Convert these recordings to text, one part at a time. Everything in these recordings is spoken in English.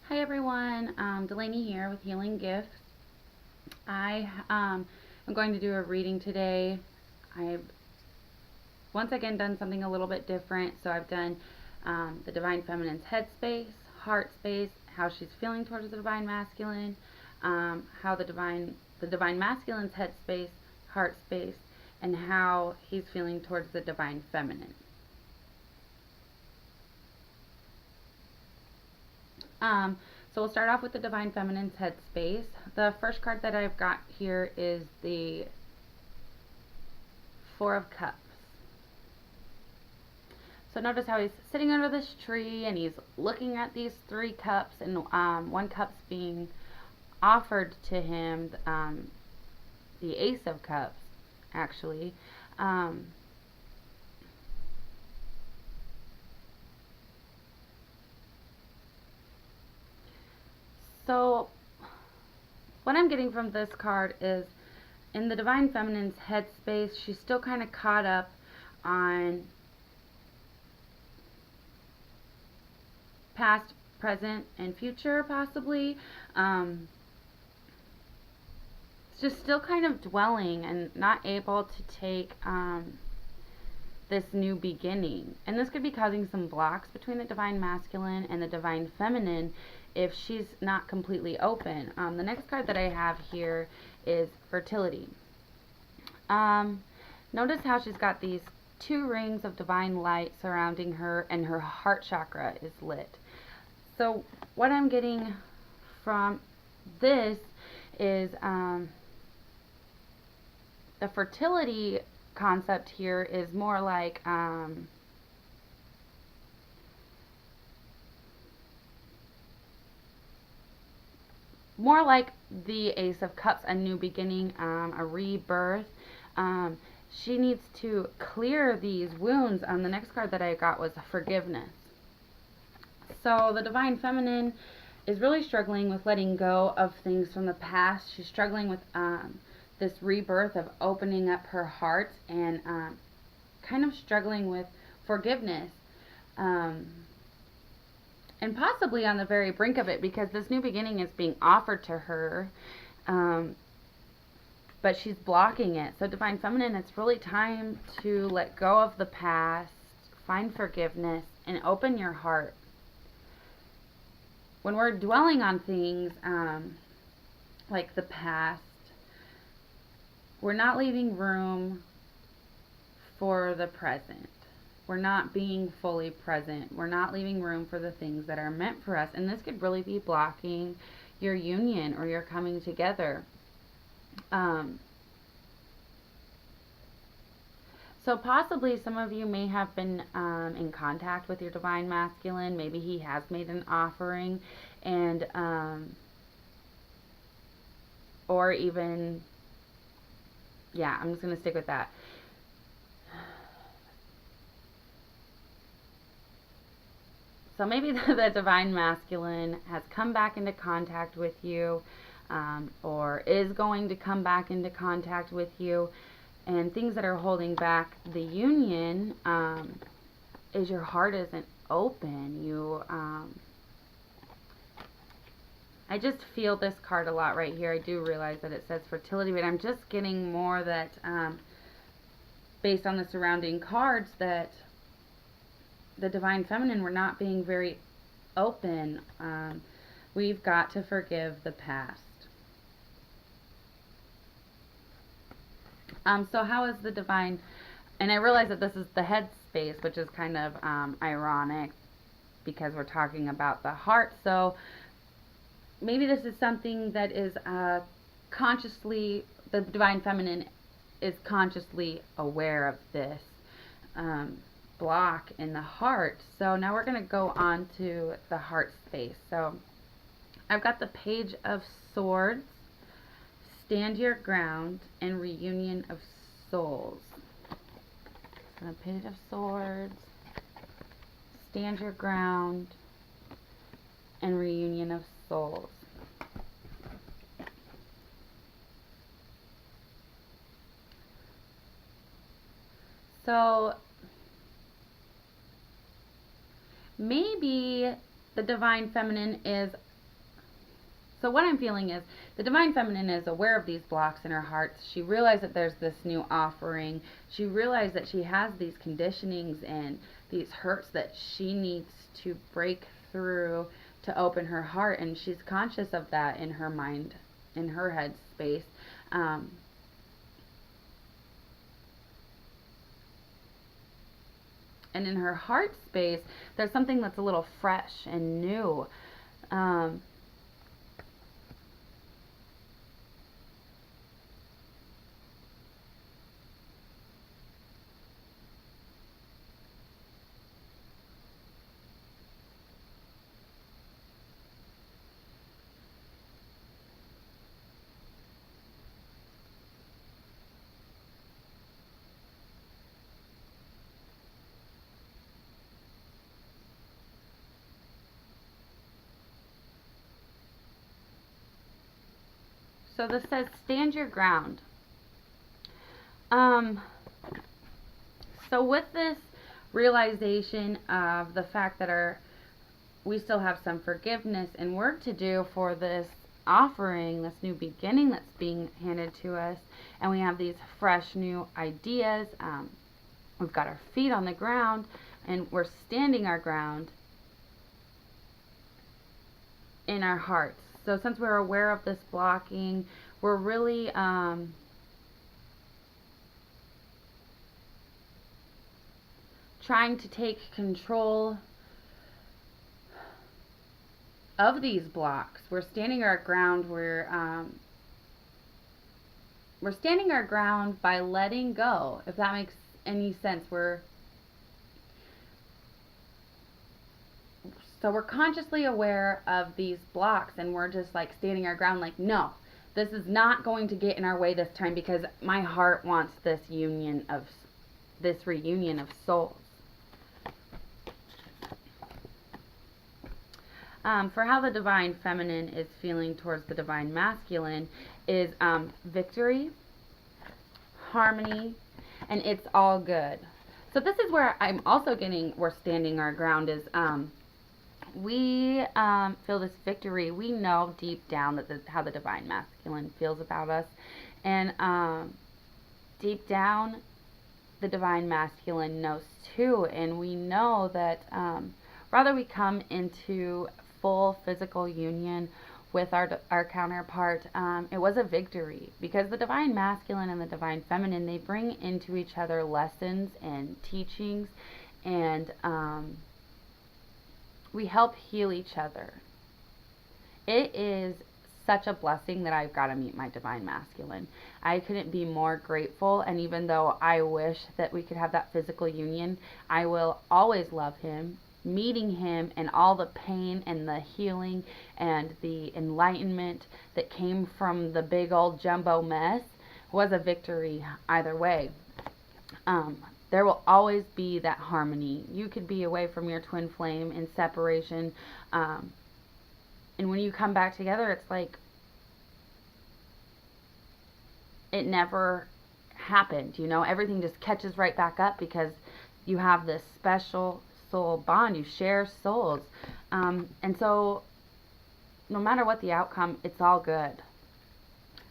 Hi everyone, Delaney here with Healing Gifts. I am going to do a reading today. I've once again done something a little bit different. So I've done the Divine Feminine's head space, heart space, how she's feeling towards the Divine Masculine, how the Divine Masculine's head space, heart space, and how he's feeling towards the Divine Feminine. So we'll start off with the Divine Feminine's headspace. The first card that I've got here is the Four of Cups. So notice how he's sitting under this tree and he's looking at these three cups, and one cup's being offered to him, the Ace of Cups, actually. Um, so what I'm getting from this card is in the Divine Feminine's headspace, she's still kind of caught up on past, present, and future, possibly. It's just still kind of dwelling and not able to take this new beginning. And this could be causing some blocks between the Divine Masculine and the Divine Feminine if she's not completely open. The next card that I have here is Fertility. Notice how she's got these two rings of divine light surrounding her, and her heart chakra is lit. So what I'm getting from this is the fertility concept here is more like the Ace of Cups, a new beginning, a rebirth. She needs to clear these wounds. The next card that I got was Forgiveness. So the Divine Feminine is really struggling with letting go of things from the past. She's struggling with this rebirth of opening up her heart, and kind of struggling with forgiveness. And possibly on the very brink of it, because this new beginning is being offered to her, but she's blocking it. So Divine Feminine, it's really time to let go of the past, find forgiveness, and open your heart. When we're dwelling on things like the past, we're not leaving room for the present. We're not being fully present. We're not leaving room for the things that are meant for us. And this could really be blocking your union or your coming together. So possibly some of you may have been in contact with your Divine Masculine. Maybe he has made an offering, and or even, yeah, I'm just going to stick with that. So maybe the Divine Masculine has come back into contact with you, or is going to come back into contact with you. And things that are holding back the union is your heart isn't open. I just feel this card a lot right here. I do realize that it says fertility, but I'm just getting more that, based on the surrounding cards, that the Divine Feminine, we're not being very open. We've got to forgive the past. So how is the Divine, and I realize that this is the head space, which is kind of ironic because we're talking about the heart. So maybe this is something that is consciously, the Divine Feminine is consciously aware of this block in the heart. So now we're going to go on to the heart space. So I've got the Page of Swords, Stand Your Ground, and Reunion of Souls. So the Page of Swords, Stand Your Ground, and Reunion of Souls. So maybe the Divine Feminine is So what I'm feeling is the Divine Feminine is aware of these blocks in her heart. She realized that there's this new offering. She realized that she has these conditionings and these hurts that she needs to break through to open her heart, and she's conscious of that in her mind, in her head space. Um, and in her heart space, there's something that's a little fresh and new. Um, so this says, stand your ground. Um, so with this realization of the fact that we still have some forgiveness and work to do for this offering, this new beginning that's being handed to us, and we have these fresh new ideas. We've got our feet on the ground and we're standing our ground in our hearts. So since we're aware of this blocking, we're really trying to take control of these blocks. We're standing our ground. We're standing our ground by letting go, if that makes any sense. We're consciously aware of these blocks, and we're just like standing our ground, like, no, this is not going to get in our way this time, because my heart wants this reunion of souls. For how the Divine Feminine is feeling towards the Divine Masculine is victory, harmony, and it's all good. So this is where I'm also getting, we're standing our ground, is we feel this victory. We know deep down that how the Divine Masculine feels about us. And deep down, the Divine Masculine knows too. And we know that rather we come into full physical union with our counterpart, it was a victory, because the Divine Masculine and the Divine Feminine, they bring into each other lessons and teachings, and we help heal each other. It is such a blessing that I've got to meet my Divine Masculine. I couldn't be more grateful, and even though I wish that we could have that physical union, I will always love him. Meeting him and all the pain and the healing and the enlightenment that came from the big old jumbo mess was a victory either way. There will always be that harmony. You could be away from your twin flame in separation, and when you come back together, it's like it never happened. Everything just catches right back up, because you have this special soul bond. You share souls, and so no matter what the outcome, it's all good.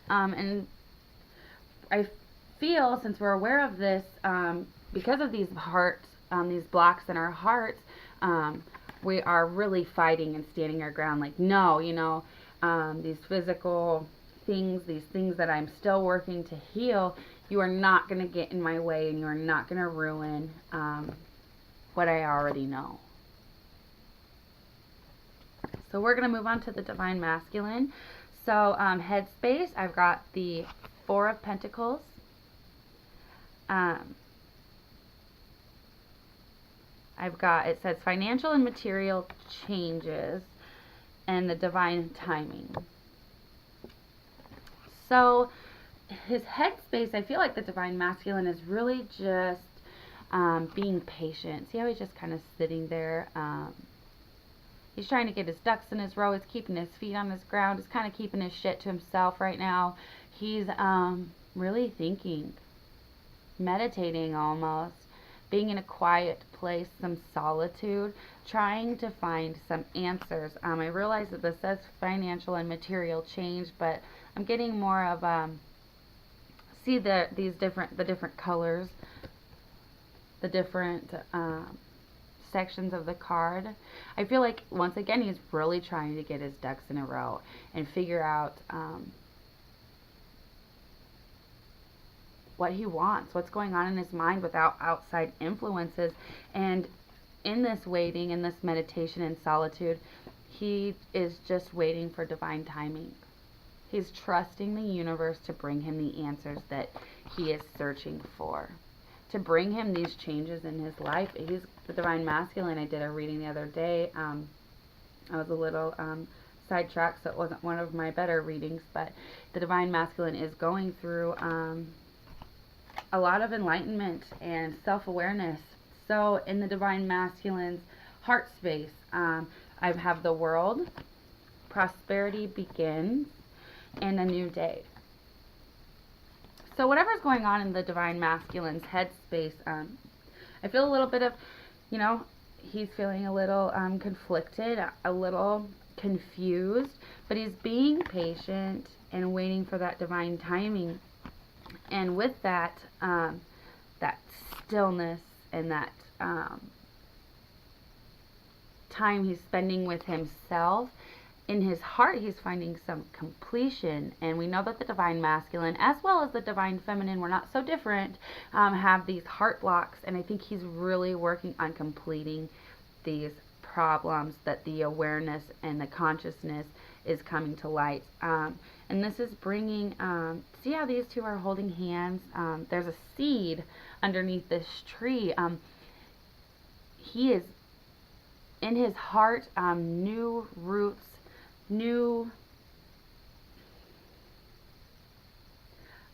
And I feel, since we're aware of this, because of these these blocks in our hearts, we are really fighting and standing our ground, like, no, these physical things, these things that I'm still working to heal, you are not going to get in my way, and you are not going to ruin what I already know. So we're going to move on to the Divine Masculine. So headspace, I've got the Four of Pentacles. I've got, it says financial and material changes and the divine timing. So his headspace, I feel like the Divine Masculine is really just being patient. See how he's just kind of sitting there? He's trying to get his ducks in his row. He's keeping his feet on his ground. He's kind of keeping his shit to himself right now. He's really thinking, meditating almost, being in a quiet place, some solitude, trying to find some answers. I realize that this says financial and material change, but I'm getting more of see the different colors, the different sections of the card. I feel like once again he's really trying to get his ducks in a row and figure out what he wants, what's going on in his mind without outside influences. And in this waiting, in this meditation and solitude, he is just waiting for divine timing. He's trusting the universe to bring him the answers that he is searching for, to bring him these changes in his life. He's the divine masculine. I did a reading the other day. I was a little sidetracked, so it wasn't one of my better readings, but the divine masculine is going through a lot of enlightenment and self-awareness. So in the divine masculine's heart space, I have the world, prosperity begins, and a new day. So whatever's going on in the divine masculine's headspace, I feel a little bit of, he's feeling a little conflicted, a little confused, but he's being patient and waiting for that divine timing. And with that, that stillness and that time he's spending with himself, in his heart he's finding some completion. And we know that the divine masculine as well as the divine feminine, we're not so different, have these heart blocks, and I think he's really working on completing these problems, that the awareness and the consciousness is coming to light. And this is bringing, see how these two are holding hands? There's a seed underneath this tree. He is in his heart, new roots,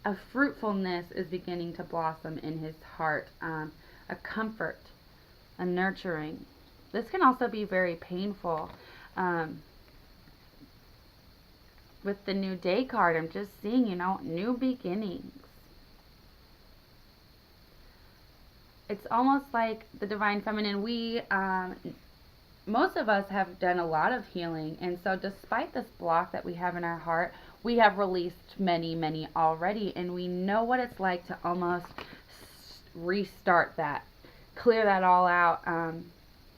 a fruitfulness is beginning to blossom in his heart, a comfort, a nurturing. This can also be very painful. With the new day card, I'm just seeing, new beginnings. It's almost like the divine feminine, most of us have done a lot of healing, and so despite this block that we have in our heart, we have released many already, and we know what it's like to almost restart that, clear that all out.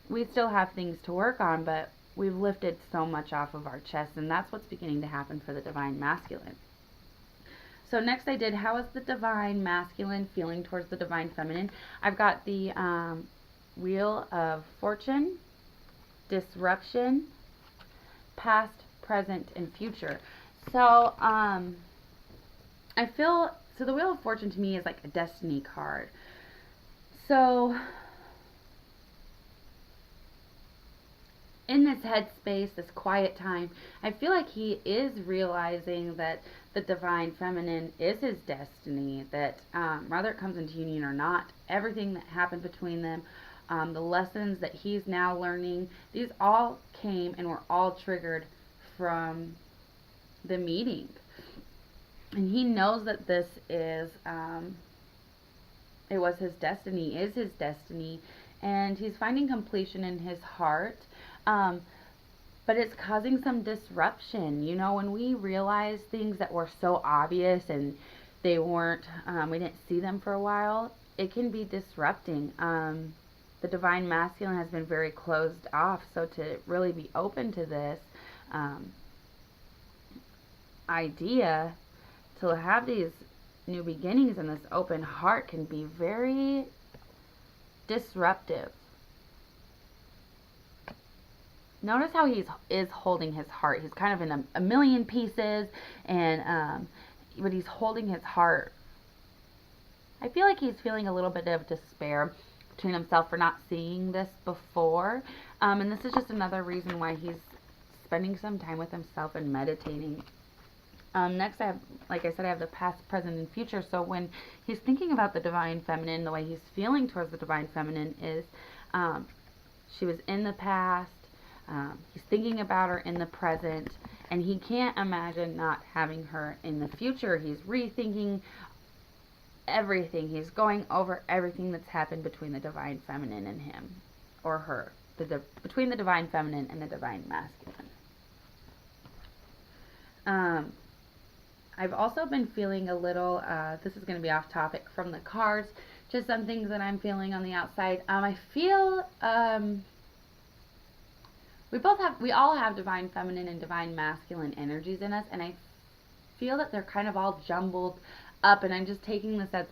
We still have things to work on, but we've lifted so much off of our chest, and that's what's beginning to happen for the divine masculine. So next I did, how is the divine masculine feeling towards the divine feminine? I've got the Wheel of Fortune, disruption, past, present, and future. So I feel, so the Wheel of Fortune to me is like a destiny card. So in this headspace, this quiet time, I feel like he is realizing that the divine feminine is his destiny, that whether it comes into union or not, everything that happened between them, the lessons that he's now learning, these all came and were all triggered from the meeting. And he knows that this is, it was his destiny, is his destiny, and he's finding completion in his heart. But it's causing some disruption. When we realize things that were so obvious and they weren't, we didn't see them for a while, it can be disrupting. The divine masculine has been very closed off, so to really be open to this idea, to have these new beginnings and this open heart can be very disruptive. Notice how he is holding his heart. He's kind of in a million pieces, and but he's holding his heart. I feel like he's feeling a little bit of despair between himself for not seeing this before. And this is just another reason why he's spending some time with himself and meditating. Next, I have, like I said, I have the past, present, and future. So when he's thinking about the divine feminine, the way he's feeling towards the divine feminine is she was in the past. He's thinking about her in the present, and he can't imagine not having her in the future. He's rethinking everything. He's going over everything that's happened between the divine feminine and him or her. between the divine feminine and the divine masculine. I've also been feeling a little, this is going to be off topic from the cards, just some things that I'm feeling on the outside. I feel, we all have divine feminine and divine masculine energies in us, and I feel that they're kind of all jumbled up, and I'm just taking this as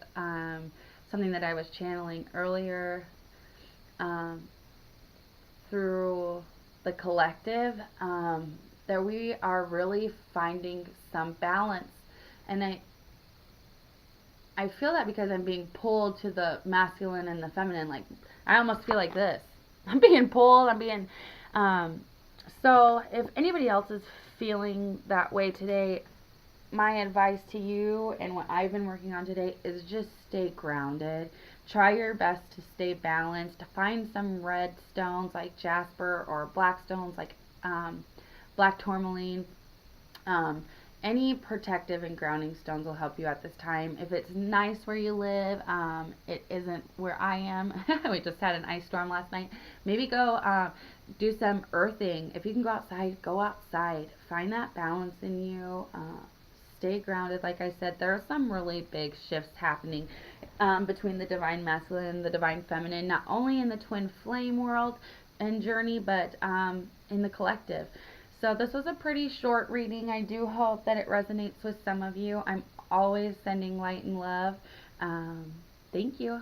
something that I was channeling earlier through the collective, that we are really finding some balance. And I feel that because I'm being pulled to the masculine and the feminine. Like, I almost feel like this. I'm being pulled. So if anybody else is feeling that way today, my advice to you and what I've been working on today is just stay grounded. Try your best to stay balanced. Find some red stones like jasper, or black stones like black tourmaline. Any protective and grounding stones will help you at this time. If it's nice where you live, it isn't where I am. We just had an ice storm last night. Maybe go do some earthing. If you can go outside, go outside. Find that balance in you. Stay grounded. Like I said, there are some really big shifts happening between the divine masculine and the divine feminine, not only in the twin flame world and journey, but in the collective. So this was a pretty short reading. I do hope that it resonates with some of you. I'm always sending light and love. Thank you.